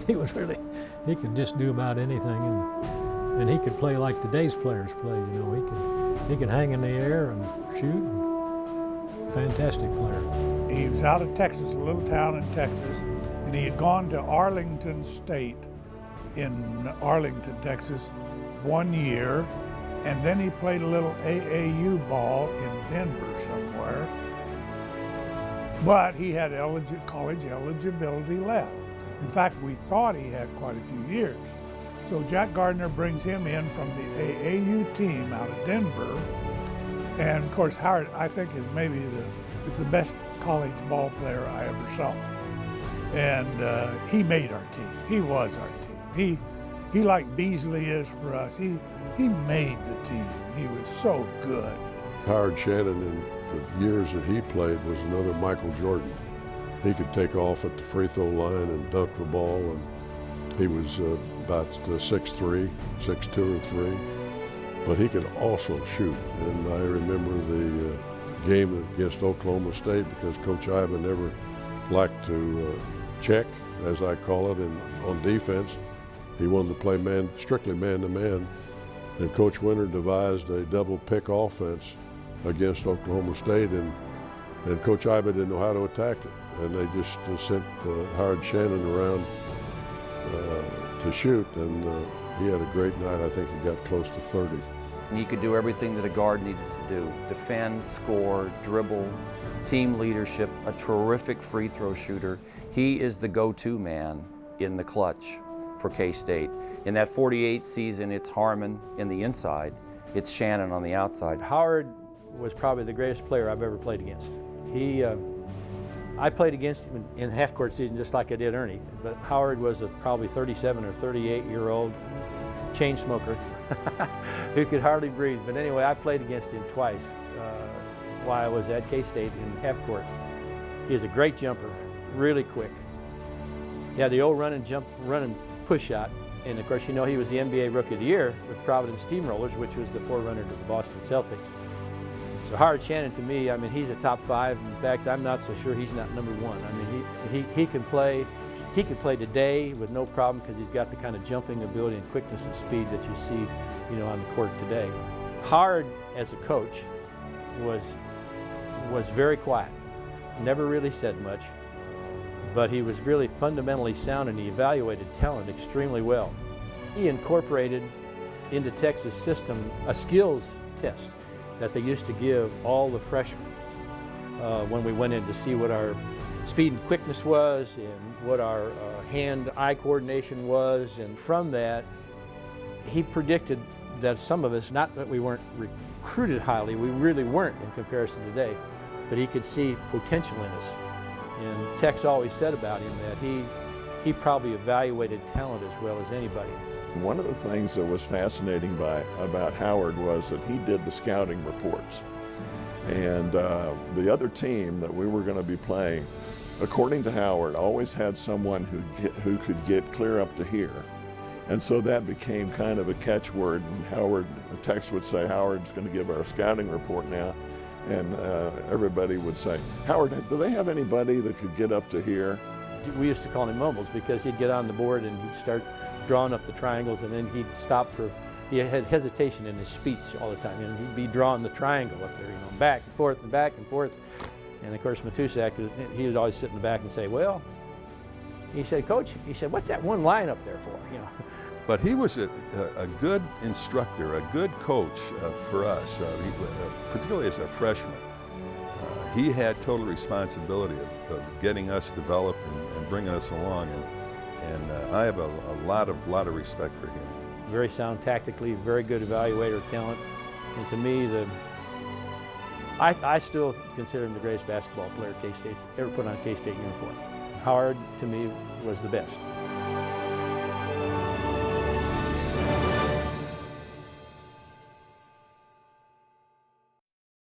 he was really, he could just do about anything, and he could play like today's players play. You know, he could hang in the air and shoot. Fantastic player. He was out of Texas, a little town in Texas, and he had gone to Arlington State in Arlington, Texas, 1 year, and then he played a little AAU ball in Denver somewhere. But he had college eligibility left. In fact, we thought he had quite a few years. So Jack Gardner brings him in from the AAU team out of Denver. And of course, Howard, I think, is maybe the best college ball player I ever saw. And he made our team. He was our team. He like Beasley is for us. He made the team. He was so good. Howard Shannon, in the years that he played, was another Michael Jordan. He could take off at the free throw line and dunk the ball, and he was about 6'3", 6'2" or 3. But he could also shoot. And I remember the game against Oklahoma State, because Coach Iba never liked to check, as I call it, on defense. He wanted to play strictly man-to-man. And Coach Winter devised a double pick offense against Oklahoma State, and Coach Iba didn't know how to attack it. And they just sent Howard Shannon around to shoot, and he had a great night. I think he got close to 30. He could do everything that a guard needed to do: defend, score, dribble, team leadership, a terrific free throw shooter. He is the go-to man in the clutch for K-State. In that 48 season, it's Harmon in the inside, it's Shannon on the outside. Howard was probably the greatest player I've ever played against. I played against him in half-court season just like I did Ernie, but Howard was a probably 37 or 38-year-old chain smoker who could hardly breathe. But anyway, I played against him twice while I was at K-State in half-court. He was a great jumper, really quick. He had the old run and push shot. And of course, you know, he was the NBA Rookie of the Year with Providence Steamrollers, which was the forerunner to the Boston Celtics. So Howard Shannon, to me, I mean, he's a top 5. In fact, I'm not so sure he's not number 1. I mean, he can play. He could play today with no problem, because he's got the kind of jumping ability and quickness and speed that you see, you know, on the court today. Howard, as a coach, was very quiet. Never really said much, but he was really fundamentally sound, and he evaluated talent extremely well. He incorporated into Texas system a skills test that they used to give all the freshmen when we went in to see what our speed and quickness was and what our hand-eye coordination was. And from that, he predicted that some of us, not that we weren't recruited highly, we really weren't in comparison today, but he could see potential in us. And Tex always said about him that he probably evaluated talent as well as anybody. One of the things that was fascinating about Howard was that he did the scouting reports. And the other team that we were going to be playing, according to Howard, always had someone who could get clear up to here. And so that became kind of a catchword. And Tex would say, Howard's going to give our scouting report now. And everybody would say, Howard, do they have anybody that could get up to here? We used to call him Mumbles, because he'd get on the board and he'd start drawing up the triangles, and then he'd stop he had hesitation in his speech all the time, and he'd be drawing the triangle up there, you know, back and forth and back and forth. And of course, Matusak, he would always sit in the back and say, well, he said, Coach, he said, what's that one line up there for, you know? But he was a good instructor, a good coach for us, particularly as a freshman. He had total responsibility of getting us developed and bringing us along, and I have a lot of respect for him. Very sound tactically, very good evaluator of talent, and to me, I still consider him the greatest basketball player K-State's ever put on a K-State uniform. Howard, to me, was the best.